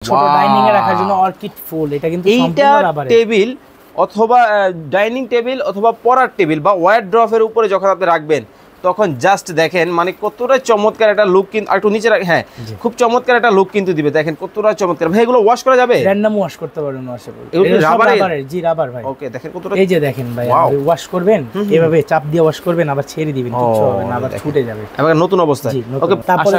ছোট ডাইনিং এ রাখার জন্য অর্কিড ফুল, এটা কিন্তু সম্পূর্ণ রাবারের। টেবিল অথবা ডাইনিং টেবিল অথবা পড়ার টেবিল বা ওয়ারড্রপের উপরে যখন আপনি রাখবেন তখন জাস্ট দেখেন মানে কতটা চমৎকার একটা লুক, কিন্তু একটু নিচে হ্যাঁ খুব চমৎকার একটা লুক কিন্তু দিবে। দেখেন কতটা চমৎকার। ভাই এগুলো ওয়াশ করা যাবে? র্যান্ডম ওয়াশ করতে পারবেন, ওয়াশেবল। এগুলো রাবারের? জি রাবার ভাই। ওকে দেখেন কতটা, এই যে দেখেন ভাই, ওয়াশ করবেন এভাবে চাপ দিয়ে ওয়াশ করবেন, আবার ছেড়ে দিবেন, কিছু হবে না, আবার ছুটে যাবে এবার নতুন অবস্থায়। ওকে তারপরে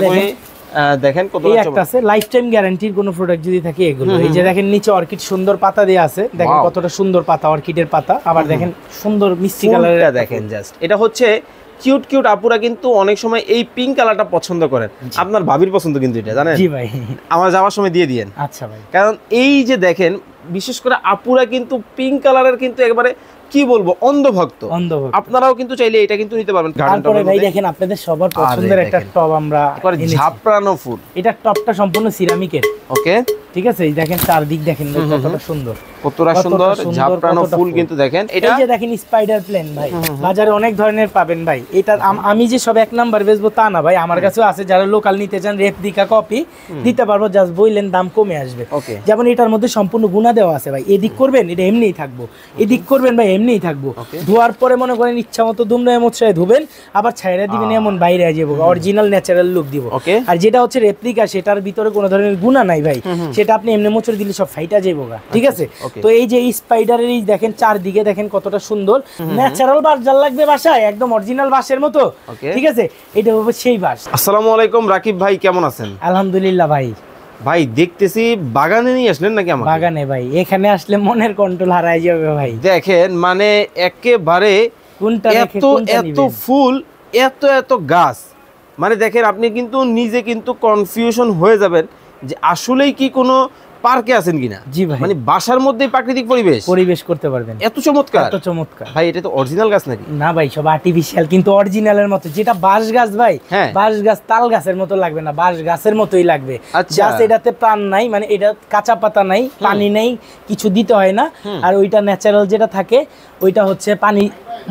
দেখেন কত একটা আছে লাইফ টাইম গ্যারান্টির কোন প্রোডাক্ট যদি থাকে এগুলো। এই যে দেখেন নিচে অর্কিড সুন্দর পাতা দেয়া আছে, দেখেন কতটা সুন্দর পাতা, অর্কিডের পাতা। আবার দেখেন সুন্দর মিষ্টি কালারের, দেখেন জাস্ট এটা হচ্ছে কিউট কিউট আপুরা কিন্তু অনেক সময় এই পিঙ্ক কালারটা পছন্দ করেন। আপনার ভাবির পছন্দ কিন্তু এটা, জানেন? জি ভাই, আমার যাওয়ার সময় দিয়ে দিয়েন। আচ্ছা ভাই। কারণ এই যে দেখেন বিশেষ করে আপুরা কিন্তু পিঙ্ক কালারের কিন্তু একবারে কি বলবো অন্ধভক্ত। আপনারাও কিন্তু চাইলে এটা কিন্তু নিতে পারবেন। তারপরে ভাই দেখেন আপনাদের সবার পছন্দের একটা টব আমরা ঝাপড়ানো ফুল। এটা টবটা সম্পূর্ণ সিরামিকের। ওকে ঠিক আছে, এই দেখেন চারদিক দেখেন কতটা সুন্দর, কতটা সুন্দর ঝাপড়ানো ফুল কিন্তু দেখেন। এটা এই যে দেখেন স্পাইডার প্লেন ভাই, বাজারে অনেক ধরনের পাবেন ভাই। এটা আমি যে সব এক নাম্বার বেচবো তা না ভাই, আমার কাছেও আছে। যারা লোকাল নিতে চান রেপ্লিকা কপি দিতে পারবো, জাস্ট বইলেন দাম কমে আসবে। যেমন এটার মধ্যে সম্পূর্ণ গুণা দেওয়া আছে ভাই, এদিক করবেন এটা এমনিই থাকবো, এদিক করবেন ভাই এমনিই থাকবো। ধোয়ার পরে মনে করেন ইচ্ছা মতো দুমড়ে মোছড়ায় ধুবেন, আবার ছাইরা দিবেন, এমন বাইরে যাবো, অরিজিনাল ন্যাচারাল লুক দিব। আর যেটা হচ্ছে রেপ্লিকা সেটার ভিতরে কোনো ধরনের গুণা নাই ভাই, সেটা আপনি এমনি মোছড়ে দিলে সব ফাইটা যাবো গা। ঠিক আছে, তো এই যে স্পাইডারের দেখেন চারদিকে দেখেন কতটা সুন্দর ন্যাচারাল বাঁশ, যার লাগবে বাসায় একদম অরিজিনাল বাঁশের মতো। ঠিক আছে, এটা হবে সেই বাঁশ। আসসালামু আলাইকুম রাকিব ভাই, কেমন আছেন? আলহামদুলিল্লাহ ভাই। ভাই দেখতেছি বাগানে নিয়ে আসলেন নাকি আমাকে? বাগানে ভাই, এখানে আসলে মনের কন্ট্রোল হারায় যাবে ভাই। দেখেন মানে একেবারে এত ফুল, এত গাছ, মানে দেখেন আপনি কিন্তু নিজে কিন্তু কনফিউশন হয়ে যাবেন যে আসলেই কি কোনো পার্কে আছেন কিনা। জি ভাই, মানে বাসার মধ্যে প্রাকৃতিক পরিবেশ করতে পারবেন। এত চমৎকার, এত চমৎকার ভাই। এটা তো অরিজিনাল গাছ নাকি? না ভাই, সব আর্টিফিশিয়াল, কিন্তু অরিজিনালের মতো। যেটা বাঁশ গাছ ভাই, বাঁশ গাছ তাল গাছের মতো লাগবে না, বাঁশ গাছের মতোই লাগবে। জাস্ট এটাতে প্রাণ নাই, মানে এটা কাঁচা পাতা নাই, পানি নেই, কিছু দিতে হয় না। আর ওইটা ন্যাচারাল যেটা থাকে ওইটা হচ্ছে পানি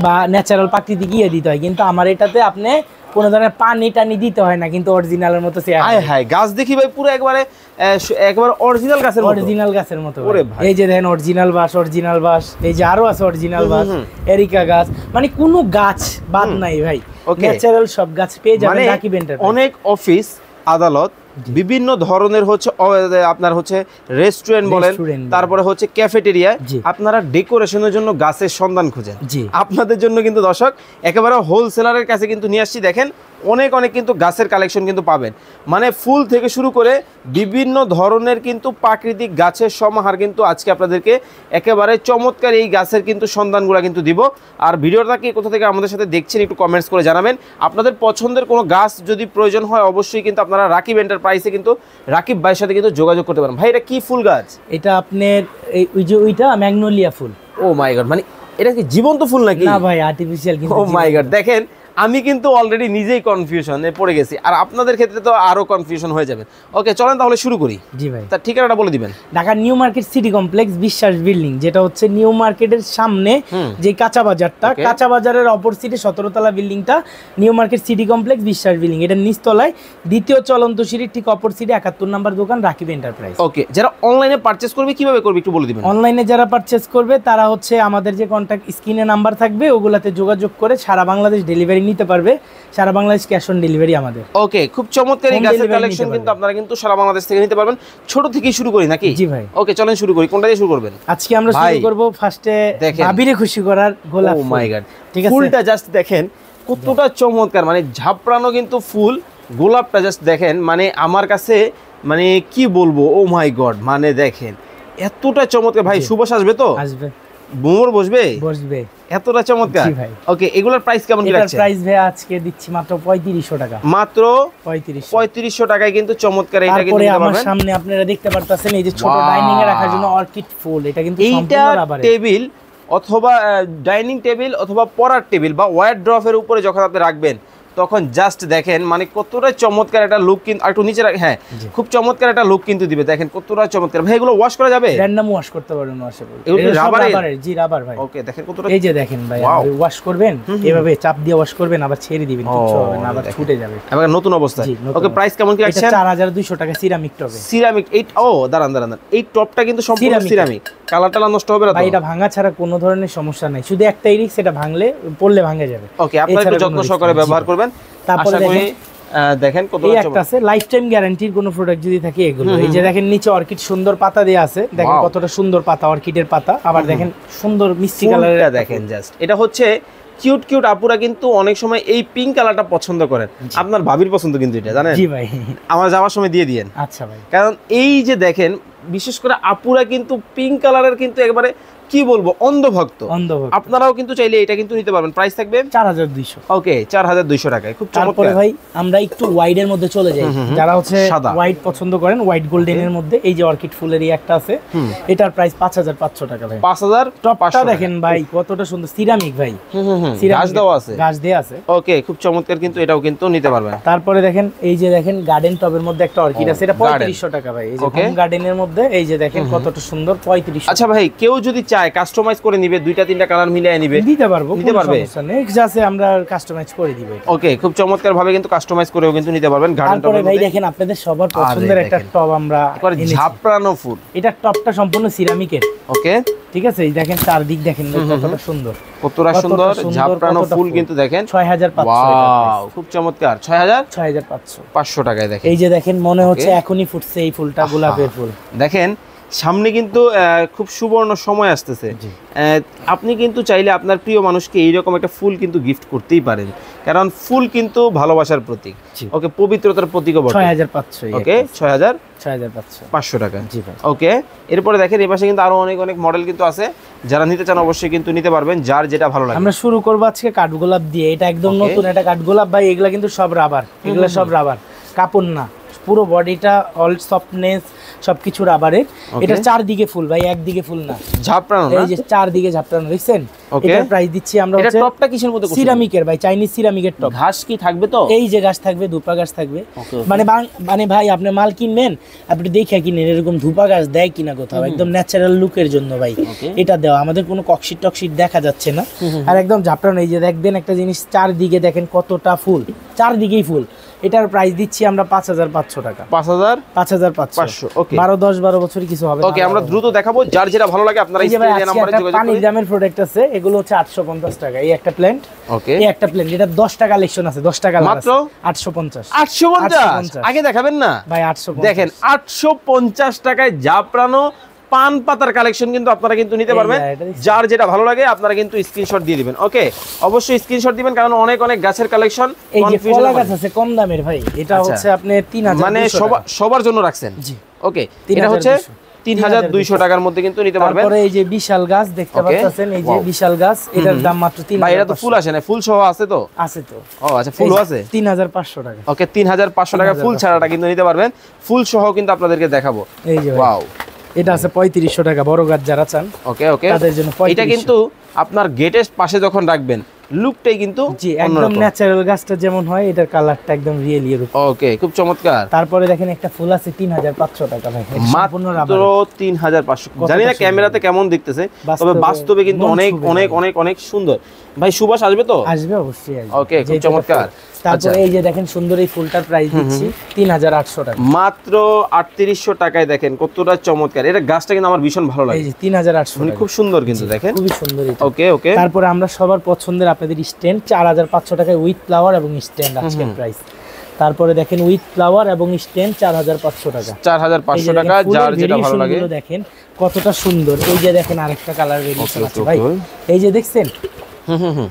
বা ন্যাচারাল প্রাকৃতিক ইয়ে দিতে হয়, কিন্তু আমার এটাতে আপনি কোন ধরনের পানি টানি দিতে হয় না, কিন্তু অরিজিনালের মতো। গাছ দেখি ভাই পুরো একবারে অরিজিনাল গাছের মতো। এই যে দেখেন অরিজিনাল বাঁশ, এই যে আরো আছে অরিজিনাল বাঁশ, এরিকা গাছ, মানে কোনো গাছ বাদ নাই ভাই, ন্যাচারাল সব গাছ পেয়ে যাবেন রাকিব এন্টারপ্রাইজ। অনেক অফিস আদালত, বিভিন্ন ধরনের হচ্ছে আপনার হচ্ছে রেস্টুরেন্ট বলেন, তারপরে হচ্ছে ক্যাফেটেরিয়া, আপনারা ডেকোরেশনের জন্য গাছের সন্ধান খুঁজেন। আপনাদের জন্য কিন্তু দর্শক একেবারে হোলসেলারের কাছে কিন্তু নিয়ে আসছি। দেখেন অনেক কিন্তু গাছের কালেকশন কিন্তু পাবেন, মানে ফুল থেকে শুরু করে বিভিন্ন ধরনের কিন্তু প্রাকৃতিক গাছের সমাহার কিন্তু আজকে আপনাদেরকে একেবারে চমৎকার এই গাছের কিন্তু সন্ধানগুলো কিন্তু দিব। আর ভিডিওটা কি কোথা থেকে আমাদের সাথে দেখছেন একটু কমেন্টস করে জানাবেন। আপনাদের পছন্দের কোনো গাছ যদি প্রয়োজন হয় অবশ্যই কিন্তু আপনারা রাকিব এন্টারপ্রাইজে কিন্তু রাকিব ভাইয়ের সাথে কিন্তু যোগাযোগ করতে পারেন। ভাই এটা কি ফুল গাছ? এটা আপনার ওইটা ম্যাগনোলিয়া ফুল। ও মাই গড, মানে এটা কি জীবন্ত ফুল নাকি? না ভাই, আর্টিফিশিয়াল। ও মাই গড, দেখেন আমি কিন্তু অলরেডি নিজেই কনফিউশনে পড়ে গেছি, আর আপনাদের ক্ষেত্রে তো আরো কনফিউশন হয়ে যাবে। ওকে চলেন তাহলে শুরু করি। জি ভাই, তার ঠিকানাটা বলে দিবেন। Dhaka New Market City complex বিশ্বাস বিল্ডিং, যেটা হচ্ছে নিউ মার্কেটের সামনে যে কাঁচা বাজারটা, কাঁচা বাজারের অপোজিটে 17 তলা বিল্ডিংটা নিউ মার্কেট সিটি কমপ্লেক্স বিশ্বাস বিল্ডিং, এটা নিচতলায় দ্বিতীয় চলন্ত সিঁড়ির ঠিক অপোজিটে 71 নম্বর দোকান রাকিব এন্টারপ্রাইজ। ওকে, যারা অনলাইনে পারচেজ করবে কিভাবে করবে একটু বলে দিবেন। অনলাইনে যারা পারচেজ করবে তারা হচ্ছে আমাদের যে কন্ট্যাক্ট স্ক্রিনে নাম্বার থাকবে ওগুলাতে যোগাযোগ করে সারা বাংলাদেশ ডেলিভারি নিতে পারবে। সারা বাংলাদেশ ক্যাশ অন ডেলিভারি আমাদের। ওকে, খুব চমৎকার এই গাছের কালেকশন কিন্তু আপনারা কিন্তু সারা বাংলাদেশ থেকে নিতে পারবেন। ছোট থেকেই শুরু করি নাকি? জি ভাই। ওকে চলেন শুরু করি। কোনটা দিয়ে শুরু করবেন? আজকে আমরা শুরু করব ফার্স্টে ভাবিরে খুশি করার গোলাপ। ও মাই গড, ঠিক আছে, ফুলটা জাস্ট দেখেন কতটা চমৎকার, মানে ঝাপড়ানো কিন্তু ফুল। গোলাপটা জাস্ট দেখেন, মানে আমার কাছে মানে কি বলবো, ও মাই গড, মানে দেখেন এতটা চমৎকার। ভাই সুবাস আসবে তো? আসবে। বোমর বসবে? বসবে। এতটা চমৎকার। জি ভাই। ওকে, এগুলোর প্রাইস কেমন কি রাখছেন? এটার প্রাইস ভাই আজকে দিচ্ছি মাত্র 3500 টাকা। মাত্র 3500 টাকায় কিন্তু চমৎকার এটা কিন্তু নিতে পারবেন। আমার সামনে আপনারা দেখতে পারতেছেন এই যে ছোট ডাইনিং এ রাখার জন্য অর্কিড ফুল, এটা কিন্তু সম্পূর্ণ রাবারের। টেবিল অথবা ডাইনিং টেবিল অথবা পড়ার টেবিল বা ওয়ারড্রপের উপরে যখন আপনি রাখবেন তখন জাস্ট দেখেন মানে কতটা চমৎকার একটা লুক, কিন্তু একটু নিচে হ্যাঁ খুব চমৎকার একটা লুক কিন্তু দিবে। দেখেন কতটা চমৎকার ভাই। এগুলো ওয়াশ করা যাবে? র্যান্ডম ওয়াশ করতে পারবেন ওয়াশে বলে। এগুলো রাবারের? জি রাবার ভাই। ওকে দেখেন কতটা, এই যে দেখেন ভাই ওয়াশ করবেন এভাবে চাপ দিয়ে ওয়াশ করবেন, আবার ছেড়ে দিবেন, কিছু হবে না, আবার ছুটে যাবে আবার নতুন অবস্থায়। ওকে প্রাইস কেমন কি রাখছেন? 4200 টাকা সিরামিক টবে। সিরামিক এই দাঁড়ান এই টপটা কিন্তু সম্পূর্ণ সিরামিক, কালার টালা নষ্ট হবে না তো ভাই? এটা ভাঙা ছাড়া কোনো ধরনের সমস্যা নাই, শুধু একটাই রিস্ক, এটা ভাঙলে পড়লে ভাঙে যাবে। ওকে আপনারা একটু যত্ন সহকারে ব্যবহার করবেন। তারপরে দেখেন কত একটা আছে লাইফ টাইম গ্যারান্টির কোনো প্রোডাক্ট যদি থাকে এগুলো। এই যে দেখেন নিচে অর্কিড সুন্দর পাতা দেয়া আছে, দেখেন কতটা সুন্দর পাতা, অর্কিডের পাতা। আবার দেখেন সুন্দর মিষ্টি কালারের, দেখেন জাস্ট এটা হচ্ছে কিউট কিউট আপুরা কিন্তু অনেক সময় এই পিঙ্ক কালারটা পছন্দ করেন। আপনার ভাবির পছন্দ কিন্তু এটা, জানেন? জি ভাই, আমার যাওয়ার সময় দিয়ে দিয়েন। আচ্ছা ভাই। কারণ এই যে দেখেন বিশেষ করে আপুরা কিন্তু পিঙ্ক কালারের কিন্তু একবারে কি বলবো অন্ধভক্ত। আপনারাও কিন্তু চাইলে এটা কিন্তু নিতে পারবেন। প্রাইস থাকবে 4200। ওকে 4200 টাকায়, খুব চমৎকার। তারপরে ভাই আমরা একটু ওয়াইড এর মধ্যে চলে যাই, যারা হচ্ছে ওয়াইড পছন্দ করেন, ওয়াইড গোল্ডেন এর মধ্যে এই যে অর্কিড ফুলেরই একটা আছে, এটার প্রাইস 5500 টাকা ভাই। 5000 টপটা দেখেন ভাই কতটা সুন্দর, সিরামিক ভাই, গাছ দেওয়া আছে, গাছ দেয়া আছে। ওকে খুব চমৎকার, কিন্তু এটাও কিন্তু নিতে পারবেন। তারপরে দেখেন এই যে দেখেন গার্ডেন টবের মধ্যে একটা অর্কিড আছে, এটা 3500 টাকা ভাই। এই যে হোম গার্ডেনের মধ্যে এই যে দেখেন কতটা সুন্দর, 3500। আচ্ছা ভাই, কেউ যদি চায় কাস্টমাইজ করে নিবে, দুইটা তিনটা কালার মিলিয়ে নিবে, দিতে পারবো, নিতে পারবে, নেক্সট আছে আমরা কাস্টমাইজ করে দিব। ওকে খুব চমৎকার ভাবে কিন্তু কাস্টমাইজ করেও কিন্তু নিতে পারবেন। গার্ডেন টবের ভাই দেখেন আপনাদের সবার পছন্দের একটা টব আমরা ঝাপড়ানো ফুল, এটা টবটা সম্পূর্ণ সিরামিকের। ওকে ঠিক আছে, এই দেখেন চারদিক দেখেন কতটা সুন্দর, কতটা সুন্দর ঝাপড়ানো ফুল কিন্তু দেখেন। 6500। ওয়াও খুব চমৎকার। 6500 টাকায় দেখেন। এই যে দেখেন মনে হচ্ছে এখনই ফুটছে এই ফুলটা, গোলাপের ফুল। দেখেন সামনে কিন্তু খুব সুবর্ণ সময় আসতেছে, আপনি কিন্তু চাইলে আপনার প্রিয় মানুষকে এইরকম একটা ফুল কিন্তু গিফট করতেই পারেন, কারণ ফুল কিন্তু ভালোবাসার প্রতীক। ওকে পবিত্রতার প্রতীকও বটে। 6500। ওকে 6500 টাকা। জি ভাই। ওকে এরপরে দেখেন এই পাশে কিন্তু আরো অনেক অনেক মডেল কিন্তু আছে, যারা নিতে চান অবশ্যই কিন্তু নিতে পারবেন, যার যেটা ভালো লাগে। আমরা শুরু করব আজকে কাঠগোলাপ দিয়ে। এটা একদম নতুন, এটা কাঠগোলাপ ভাই। এগুলা কিন্তু সব রাবার, এগুলা সব রাবার, কাপড় না, পুরো বডিটা অল সফটনেস সবকিছু রাবারের। এটা চারদিকে ফুল ভাই, একদিকে ফুল না, ঝাপড়ানো না, এই যে চারদিকে ঝাপড়ানো, দেখছেন? এটার প্রাইস দিচ্ছি আমরা এটা টপটা কিসের মধ্যে? সিরামিকের ভাই, চাইনিজ সিরামিকের টপ। ঘাস কি থাকবে তো? এই যে ঘাস থাকবে, ধূপা ঘাস থাকবে। মানে ভাই আপনি মাল কিনবেন, আপনি দেখে কিনেন এরকম ধূপা ঘাস দেয় কিনা কোথাও, একদম ন্যাচারাল লুকের জন্য ভাই এটা দেওয়া। আমাদের কোনো ককশিট টকশিট দেখা যাচ্ছে না, আর একদম ঝাপড়ানো। এই যে দেখবেন একটা জিনিস, চারদিকে দেখেন কতটা ফুল, চারদিকেই ফুল। এটার প্রাইস দিচ্ছি আমরা 5500 টাকা। 5500। ওকে 12 বছর কিছু হবে। ওকে আমরা দ্রুত দেখাবো, যার যেটা ভালো লাগে আপনারা এই নম্বরে যোগাযোগ করুন। পানির দামের প্রোডাক্ট আছে, এগুলো হচ্ছে 850 টাকা। এই একটা প্ল্যান্ট, ওকে এই একটা প্ল্যান্ট, এটা 10টা কালেকশন আছে, 10টা কালার মাত্র 850। 850 আগে দেখাবেন না ভাই? 850 দেখেন 850 টাকায় জাপরানো পান পাতার কালেকশন কিন্তু আপনারা কিন্তু নিতে পারবেন, যার যেটা ভালো লাগে আপনারা কিন্তু স্ক্রিনশট দিয়ে দিবেন। ওকে অবশ্যই স্ক্রিনশট দিবেন, কারণ অনেক অনেক গাছের কালেকশন। এই যে কলা গাছ আছে কম দামের ভাই, এটা হচ্ছে আপনি 3000, মানে সবার জন্য রাখছেন। জি ওকে, এটা হচ্ছে 3200 টাকার মধ্যে কিন্তু নিতে পারবেন। তারপরে এই যে বিশাল গাছ দেখতে পাচ্ছেন, এই যে বিশাল গাছ, এটার দাম মাত্র 3000। ভাই এটা তো ফুল আসে না, ফুল সহ আছে তো? আছে তো। ও আচ্ছা ফুলও আছে, 3500 টাকা। ওকে 3500 টাকা ফুল ছাড়াটা কিন্তু নিতে পারবেন, ফুল সহ কিন্তু আপনাদেরকে দেখাবো। এই যে ওয়াও, এটা আছে 3500 টাকা, বড় গাছ যারা চান। ওকে ওকে তাদের জন্য এটা কিন্তু আপনার গেটের পাশে যখন রাখবেন লুকটাই কিন্তু জি একদম ন্যাচারাল, গাছটা যেমন হয় এটার কালারটা একদম রিয়েলি এরকম। ওকে খুব চমৎকার। তারপরে দেখেন একটা ফুল আছে 3500 টাকা ভাই, মাত্র 3500। জানি না ক্যামেরাতে কেমন দেখতেছে, তবে বাস্তবে কিন্তু অনেক অনেক অনেক অনেক সুন্দর। ভাই সুবাস আসবে তো? আসবে অবশ্যই আসবে। ওকে খুব চমৎকার। তারপরে এই যে দেখেন সুন্দর এই ফুলটার প্রাইস দিচ্ছি 3800 টাকা। মাত্র 3800 টাকায় দেখেন কতটা চমৎকার। এটা গাছটা কিন্তু আমার ভীষণ ভালো লাগে। এই যে 3800 মানে খুব সুন্দর কিন্তু দেখেন, খুবই সুন্দর এটা। ওকে ওকে। তারপরে আমরা সবার পছন্দের আপনাদের স্ট্যান্ড 4500 টাকায় উইথ ফ্লাওয়ার এবং স্ট্যান্ড আজকের প্রাইস। তারপরে দেখেন উইথ ফ্লাওয়ার এবং স্ট্যান্ড 4500 টাকা। 4500 টাকা, যার যেটা ভালো লাগে। দেখেন কতটা সুন্দর। এই যে দেখেন আরেকটা কালার ভেরিয়েশন আছে ভাই, এই যে দেখছেন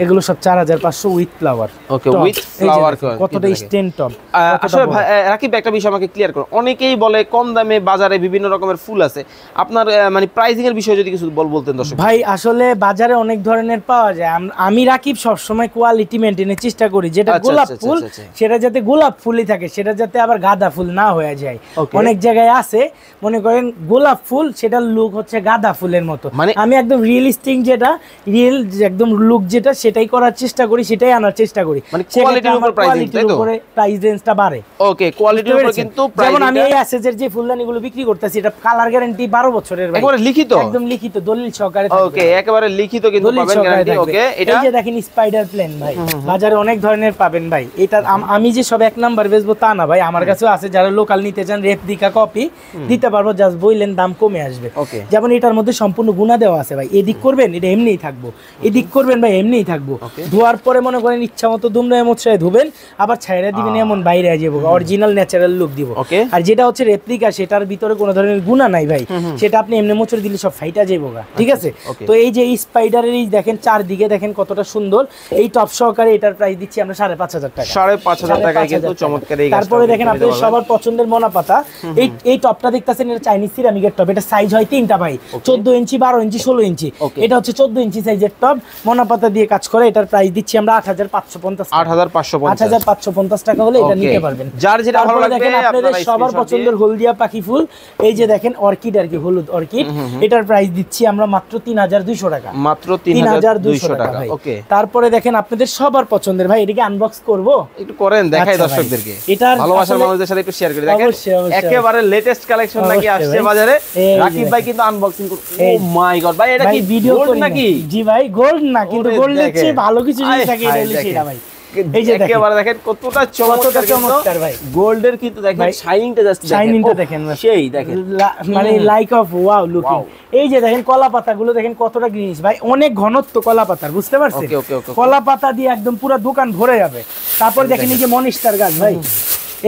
এগুলো সব 4500 with flower. Okay with flower কতটা স্ট্যান্ড টপ। আসলে রাকিব একটা বিষয় আমাকে ক্লিয়ার করুন, অনেকেই বলে কম দামে বাজারে বিভিন্ন রকমের ফুল আছে, আপনার মানে প্রাইসিং এর বিষয়ে যদি কিছু বলতেন দর্শক ভাই। আসলে বাজারে অনেক ধরনের পাওয়া যায়, আমি রাকিব সব সময় কোয়ালিটি মেইনটেইনের চেষ্টা করি। যেটা গোলাপ ফুল সেটা যাতে গোলাপ ফুলই থাকে, সেটা যাতে আবার গাঁদা ফুল না হয়ে যায়। অনেক জায়গায় আছে মনে করেন গোলাপ ফুল, সেটার লুক হচ্ছে গাঁদা ফুলের মতো। আমি একদম রিয়েলিস্টিক, যেটা রিয়েল একদম লুক যেটা সেটাই করার চেষ্টা করি, সেটাই আনার চেষ্টা করি, মানে কোয়ালিটির উপর প্রাইস রেঞ্জটা বাড়ে। ওকে, কোয়ালিটির উপর কিন্তু যেমন আমি এই অ্যাসেজের যে ফুলদানিগুলো বিক্রি করতেছি, এটা কালার গ্যারান্টি 12 বছরের ভাই, একেবারে লিখিত, একদম লিখিত দলিল সহকারে থাকবে। ওকে, একেবারে লিখিত কিন্তু পাবেন গ্যারান্টি। ওকে, এটা এই যে দেখেন স্পাইডার প্লেন ভাই, বাজারে অনেক ধরনের পাবেন ভাই। এটা আমি যে সব এক নাম্বার বেচবো তা না ভাই, আমার কাছেও আছে, যারা লোকাল নিতে চান রেপ্লিকা কপি দিতে পারবো, জাস্ট বইলেন দাম কমে আসবে। যেমন এটার মধ্যে সম্পূর্ণ গুণা দেওয়া আছে ভাই, এদিক করবেন এটা এমনিই থাকবো, এদিক করবেন ভাই এমনিই থাকবো, ধোয়ার পরে মনে করেন ইচ্ছা মতো দুমড়ায় মোছড়ায় ধুবেন, আবার ছাইরা দিবেন, এমন বাইরে যাবো, অরিজিনাল ন্যাচারাল লুক দিব। আর যেটা হচ্ছে রেপ্লিকা, সেটার ভিতরে কোনো ধরনের গুণা নাই ভাই, সেটা আপনি এমনি মোচড় দিলে সব ফাইটা যাবো গা, ঠিক আছে। তো এই যে স্পাইডারের এই দেখেন চারদিকে দেখেন কতটা সুন্দর, এই টপ সহকারে এটার প্রাইস দিচ্ছি আমরা 5,500 টাকা, 5,500 টাকায় কিন্তু চমৎকার এই গাছটা। তারপরে দেখেন আপনাদের সবার পছন্দের মোনা পাতা, এই টপটা দেখতেছেন, এটা চাইনিজ সিরামিকের টপ, এটা সাইজ হয় তিনটা ভাই, 14 ইঞ্চি, 12 ইঞ্চি, 16 ইঞ্চি। এটা হচ্ছে 14 ইঞ্চি সাইজের টপ, মোনা পাতা দিয়ে কাজ করে। এটার প্রাইস দিচ্ছি আমরা 8,550 টাকা হলে এটা নিতে পারবেন, যার যেটা ভালো লাগবে। আপনাদের সবার পছন্দের হলদিয়া পাখি ফুল, এই যে দেখেন অর্কিড আর কি, হলুদ অর্কিড, এটার প্রাইস দিচ্ছি আমরা মাত্র 3,200 টাকা, মাত্র 3,200 টাকা। ওকে, তারপরে দেখেন আপনাদের সবার পছন্দের ভাই, এটাকে আনবক্স করব, একটু করেন, দেখাই দর্শকদেরকে, এটা ভালোবাসার মানুষদের সাথে একটু শেয়ার করে দেখেন। একেবারে লেটেস্ট কালেকশন নাকি আসছে বাজারে, রাকিব ভাই কিন্তু আনবক্সিং করছে। ও মাই গড ভাই, এটা কি ভিডিও নাকি? জি ভাই, গোল্ড না, কিন্তু গোল্ডের চেয়ে ভালো কিছু জিনিস থাকে, এটা হলো সেটা ভাই। এই যে একেবারে দেখেন কতটা চমৎকার ভাই, গোল্ডের কিন্তু দেখেন শাইনিংটা, জাস্ট শাইনিংটা দেখেন, সেই দেখেন মানে লাইক অফ ওয়াও লুকিং। এই যে দেখেন কলা পাতাগুলো দেখেন কতটা গ্রিনিশ ভাই, অনেক ঘনত্ব কলা পাতার, বুঝতে পারছেন? কলা পাতা দিয়ে একদম পুরো দোকান ভরে যাবে। তারপর দেখেন এই যে মনিস্টার গাছ ভাই,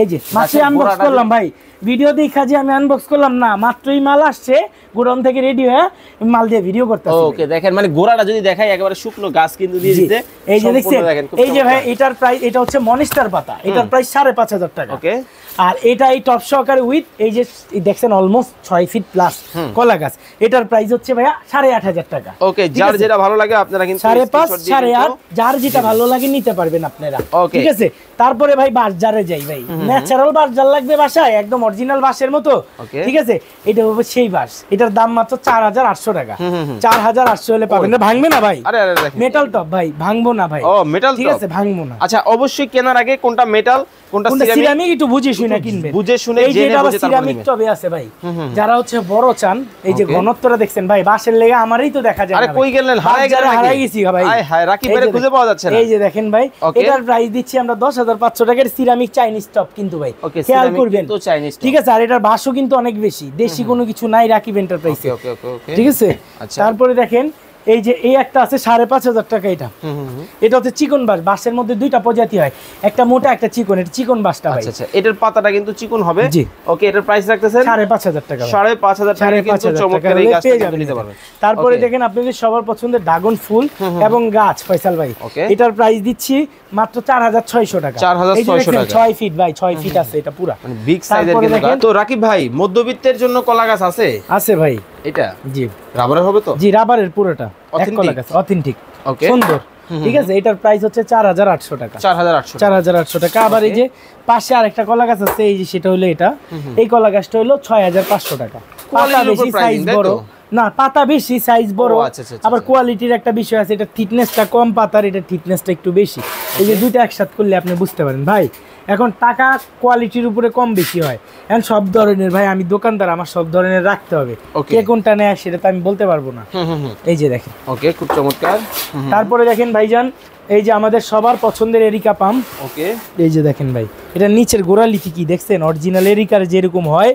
এই যে মাত্র আনবক্স করলাম ভাই, ভিডিও দেখা যে আমি আনবক্স করলাম না, মাত্রই মাল আসছে গোডাউন থেকে রেডি হয়ে মাল দিয়ে ভিডিও করতেছি। ওকে, দেখেন মানে গোড়াটা যদি দেখাই, একেবারে শুকনো গাছ কিন্তু দিয়ে দিতে। এই যে দেখছেন, এই যে ভাই এটার প্রাইস, এটা হচ্ছে মনিস্টার পাতা, এটার প্রাইস 5,500 টাকা। ওকে, আর এটা এই টপ সহকারে উইথ এই যে দেখছেন অলমোস্ট 6 ফিট প্লাস কলা গাছ, এটার প্রাইস হচ্ছে ভাইয়া 8,500 টাকা। ওকে, যার যেটা ভালো লাগে আপনারা কিন্তু 5.5 8.5 যার যেটা ভালো লাগে নিতে পারবেন আপনারা, ঠিক আছে। তারপরে ভাই বাঁশঝাড়ে যাই ভাই, ন্যাচারাল বাঁশঝাড় লাগবে বাসায়, একদম অরিজিনাল বাঁশের মতো, ঠিক আছে। এটা হবে সেই বাঁশ, এটার দাম মাত্র 4,800 টাকা, 4,800 হলে পাবেন না, ভাঙবে না ভাই। আরে আরে মেটাল টপ ভাই, ভাঙবো না ভাই। ও মেটাল, ঠিক আছে, ভাঙবো না। আচ্ছা, অবশ্যই কেনার আগে কোনটা মেটাল কোনটা সিরামিক একটু বুঝে শুনে কিনবেন, বুঝে শুনে জেনে বুঝে তারপর সিরামিক টবে আছে ভাই, যারা হচ্ছে বড় চান, এই যে ঘনত্বটা দেখছেন ভাই, বাঁশের লেগে আমারই তো দেখা যায় না। আরে কই গেলেন, হারাই গেছি ভাই। হায় হায়, রাকিব ভাই খুঁজে পাওয়া যাচ্ছে না। এই যে দেখেন ভাই, এটার প্রাইস দিচ্ছি আমরা 10,500 টাকার, সিরামিক চাইনিজ টপ কিন্তু ভাই, খেয়াল করবেন, ঠিক আছে। আর এটার বাঁশও কিন্তু অনেক বেশি, দেশি কোনো কিছু নাই রাকিব এন্টারপ্রাইজে, ঠিক আছে। তারপরে দেখেন এই যে এই একটা আছে 5,500 টাকা, এটা হচ্ছে চিকন বাঁশ, বাঁশের মধ্যে দুইটা প্রজাতি হয়, একটা মোটা একটা চিকন, এটা চিকন বাঁশটা ভাই। আচ্ছা, এটার পাতাটা কিন্তু চিকন হবে। জি, ওকে, এটার প্রাইস রাখতেছেন 5,500 টাকা, 5,500 টাকা কিন্তু চমৎকার এই গাছটা নিতে পারবেন। তারপরে দেখেন আপনাদের সবার পছন্দের ড্রাগন ফুল এবং গাছ ফয়সাল ভাই, এটার প্রাইস দিচ্ছি মাত্র 4,600 টাকা, 4,600 টাকা, 6 ফিট ভাই, 6 ফিট আছে, এটা পুরো মানে বিগ সাইজের কিন্তু। তো রাকিব ভাই, মধ্যবিত্তের জন্য কলা গাছ আছে? আছে ভাই। এটা জি রাবারের হবে তো? জি, রাবারের পুরোটা, এক কলা গাছ, অথেন্টিক, ওকে, সুন্দর, ঠিক আছে। এটার প্রাইস হচ্ছে 4,800 টাকা, 4,800 টাকা। আবার এই যে পাশে আরেকটা কলা গাছ আছে, এই যে সেটা হলো এটা, এই কলা গাছটা হলো 6,500 টাকা। পাতা বেশি, সাইজ বড় না, পাতা বেশি, সাইজ বড়। আবার কোয়ালিটির একটা বিষয় আছে, এটা থিকনেসটা কম পাতার, এটা থিকনেসটা একটু বেশি। এই যে দুইটা একসাথে করলে আপনি বুঝতে পারেন ভাই। এখন টাকা কোয়ালিটির উপরে কম বেশি হয়, এখন সব ধরনের ভাই, আমি দোকানদার, আমার সব ধরনের রাখতে হবে, কে কোনটা নেয় সেটা তো আমি বলতে পারবো না। এই যে দেখেন, ওকে, খুব চমৎকার। তারপরে দেখেন ভাইজান, এই যে আমাদের সবার পছন্দের এরিকা পাম, ওকে, এই যে দেখেন ভাই, এটা নিচের গোড়ালিটি কি দেখছেন, অরিজিনাল এরিকার যেরকম হয়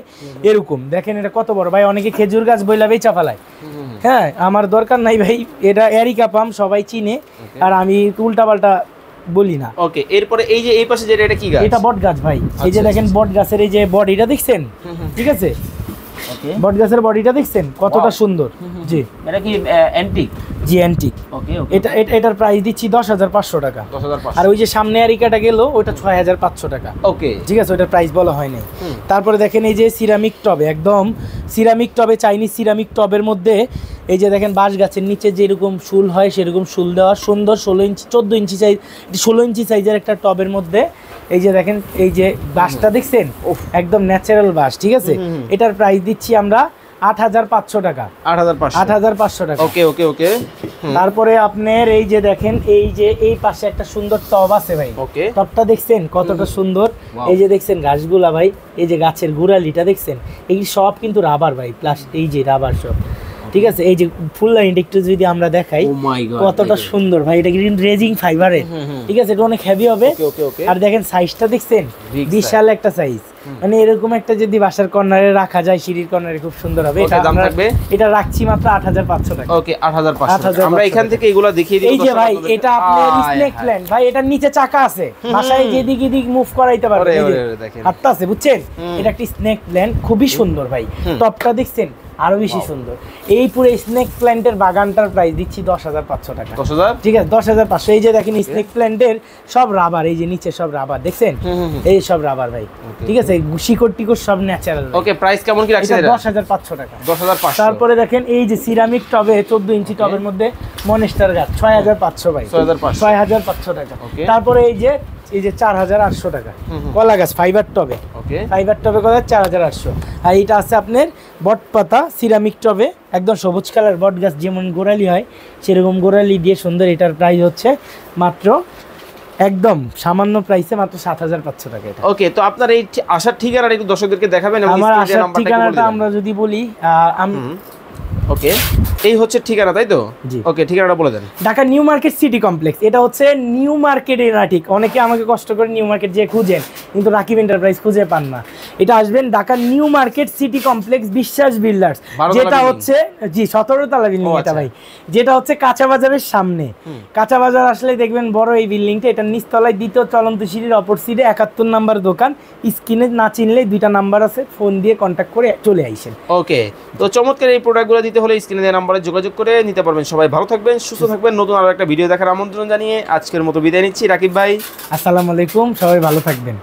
এরকম দেখেন, এটা কত বড় ভাই, অনেকে খেজুর গাছ বইলা বেচা ফেলায়। হ্যাঁ, আমার দরকার নাই ভাই, এটা এরিকা পাম সবাই চিনে, আর আমি উল্টা পাল্টা বলি না। ওকে, এরপরে এই যে এই পাশে যেটা, এটা কি গাছ? এটা বট গাছ ভাই। এই যে দেখেন বট গাছের এই যে বডিটা দেখছেন, ঠিক আছে, ওকে, বট গাছের বডিটা দেখছেন কতটা সুন্দর। জি, এটা কি অ্যান্টিক? জি, অ্যান্টিক। ওকে, এটা এটার প্রাইস দিচ্ছি 10,500 টাকা। আর ওই যে সামনে আরিকাটা গেল, ওটা 6,500 টাকা। ওকে, ঠিক আছে, ওটার প্রাইস বলা হয়নি। তারপরে দেখেন এই যে সিরামিক টবে, একদম সিরামিক টবে, চাইনিজ সিরামিক টবের মধ্যে এই যে দেখেন বাঁশ গাছের নিচে যেরকম শুল হয় সেরকম শুল দেওয়া, সুন্দর 16 ইঞ্চি 14 ইঞ্চি সাইজ, 16 ইঞ্চি সাইজের একটা টবের মধ্যে এই যে দেখেন এই যে বাঁশটা দেখছেন, একদম ন্যাচারাল বাঁশ, ঠিক আছে। এটার প্রাইস দিচ্ছি আমরা 8,500 টাকা। 8,500 টাকা। ওকে ওকে ওকে। তারপরে আপনার এই যে দেখেন, এই যে এই পাশে একটা সুন্দর টব আছে ভাই। ওকে, টবটা দেখছেন কতটা সুন্দর? এই যে দেখছেন ঘাসগুলা ভাই, এই যে গাছের গুড়ালিটা দেখছেন, এই সব কিন্তু রাবার ভাই, প্লাস এই যে রাবার সব, ঠিক আছে। এই যে ফুল লাইনটা একটু যদি আমরা দেখাই, কতটা সুন্দর ভাই, এটা কিন্তু রেজিং ফাইবারের, ঠিক আছে, এটা অনেক হেভি হবে। আর দেখেন সাইজটা দেখছেন, বিশাল একটা সাইজ, মানে এরকম একটা যদি বাসার কর্নারে রাখা যায়, সিঁড়ির কর্নারে, খুব সুন্দর হবে। এটা রাখছি মাত্র 8,500 টাকা। ওকে, 8,500। আমরা এখান থেকে এগুলা দেখিয়ে দিই। এই যে ভাই, এটা আপনার স্নেক প্ল্যান্ট ভাই, এটার নিচে চাকা আছে, বাসায় যেদিক এদিক মুভ করাইতে পারবে, হাতটা আছে, বুঝছেন? এটা একটা স্নেক প্ল্যান্ট, খুবই সুন্দর ভাই। টপটা দেখছেন আরো বেশি সুন্দর। এই পুরো স্নেক প্ল্যান্টের বাগানটার প্রাইস দিচ্ছি 10,500 টাকা। 10,000, ঠিক আছে, 10,500। এই যে দেখেন স্নেক প্ল্যান্টের সব রাবার, এই যে নিচে সব রাবার দেখছেন, এই সব রাবার ভাই, ঠিক আছে, শিকড় টিকড় সব ন্যাচারাল। ওকে, প্রাইস কেমন কি রাখছেন? 10,500 টাকা। 10,500। তারপরে দেখেন এই যে সিরামিক টবে, 14 ইঞ্চি টবের মধ্যে মনেস্টার গাছ, 6,500 ভাই, 6,500 টাকা। তারপরে এই যে 4,800 টাকা কলা গাছ ফাইবার টবে, ফাইবার টবে কলা 4,800। আর এটা আছে আপনার বট পাতা সিরামিক টবে, একদম সবুজ কালার বট গাছ, যেমন গোড়ালি হয় সেরকম গোড়ালি দিয়ে সুন্দর। এটার প্রাইস হচ্ছে মাত্র একদম সামান্য প্রাইসে মাত্র 7,500 টাকা। ওকে, তো আপনার এই আসার ঠিকানাটা একটু দর্শকদেরকে দেখাবেন? আমার আসার ঠিকানাটা আমরা যদি বলি, ওকে, এই হচ্ছে ঠিকানা, তাই তো? ওকে, ঠিকানাটা বলে দেন। Dhaka New Market City Complex. এটা হচ্ছে নিউ মার্কেটের না, ঠিক, অনেকে আমাকে কষ্ট করে নিউ মার্কেট যে খুঁজেন কিন্তু রাকিব এন্টারপ্রাইজ খুঁজে পান না। এটা আসবেন Dhaka New Market City complex, বিশ্বাস বিল্ডার্স, যেটা হচ্ছে 17 তলা বিল্ডিং এটা ভাই, যেটা হচ্ছে কাঁচা বাজারের সামনে। কাঁচা বাজার আসলে দেখবেন বড় এই বিল্ডিংটা, এটার নিচতলায় দ্বিতীয় চলন্ত সিঁড়ির অপর সিটে 71 নাম্বার দোকান। স্ক্রিনে না চিনলে 2টা নাম্বার আছে, ফোন দিয়ে কন্ট্যাক্ট করে চলে আইসেন। ওকে, তো চমৎকার এই প্রোডাক্টগুলো দিতে হলে স্ক্রিনে দেওয়া নাম্বারে যোগাযোগ করে নিতে পারবেন। সবাই ভালো থাকবেন, সুস্থ থাকবেন। নতুন আরো একটা ভিডিও দেখার আমন্ত্রণ জানিয়ে আজকের মতো বিদায় নিচ্ছি। রাকিব ভাই, আসসালামু আলাইকুম, সবাই ভালো থাকবেন।